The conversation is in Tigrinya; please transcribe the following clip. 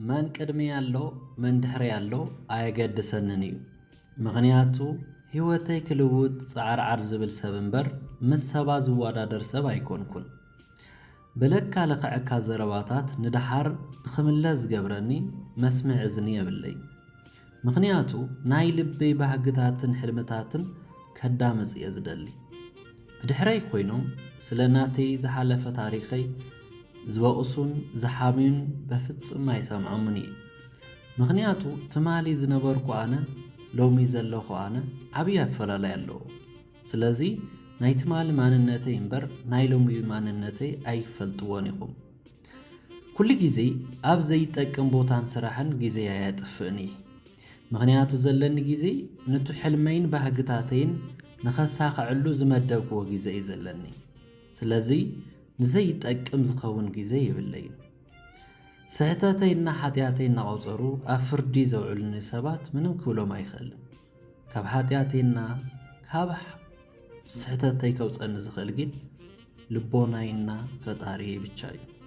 መን ቅድሚ ያለው መን ድሕሪ ያለው ኣየገድሰንን እዩ ምኽንያቱ ህይወተይ ክልውጥ ፃዕርዓር ዝብል ሰብ እምበር ምስ ሰባ ዝወዳደር ሰብ ኣይኮንኩን ብለካ ለኽዐካ ዘረባታት ንድሓር ንኽምለስ ዝገብረኒ መስምዕ እዝኒ የብለይ ምኽንያቱ ናይ ልበይ ባህግታትን ሕልምታትን ከዳምፅ እየ ዝደሊ ብድሕረይ ኮይኖም ስለ ናተይ ዝሓለፈ ታሪኸይ ዝበቕሱን ዝሓምዩን በፍጽም ኣይሰምዖምን እየ ምኽንያቱ ትማሊ ዝነበርኩ ኣነ ሎሚ ዘለኹ ኣነ ዓብዪ ኣፈላላይ ኣለዎ ስለዚ ናይ ትማሊ ማንነተይ እምበር ናይ ሎሚ ማንነተይ ኣይፈልጥዎን ኢኹም ኩሉ ግዜ ኣብ ዘይጠቅም ቦታን ስራሕን ግዜ ኣየጥፍእን እየ ምኽንያቱ ዘለኒ ግዜ ነቲ ሕልመይን ባህግታተይን ንኸሳኽዐሉ ዝመደብክዎ ግዜ እዩ ዘለኒ ስለዚ ንዘይጠቅም ዝኸውን ግዜ ይብለይን ስሕተተይና ሓጢኣተይ እናቐፀሩ ኣብ ፍርዲ ዘውዕሉኒ ሰባት ምንም ክብሎም ኣይኽእልን ካብ ሓጢኣተይና ካብ ስሕተተይ ከውፀኒ ዝኽእል ግን ልቦናይና ፈጣሪየ ብቻ እዩ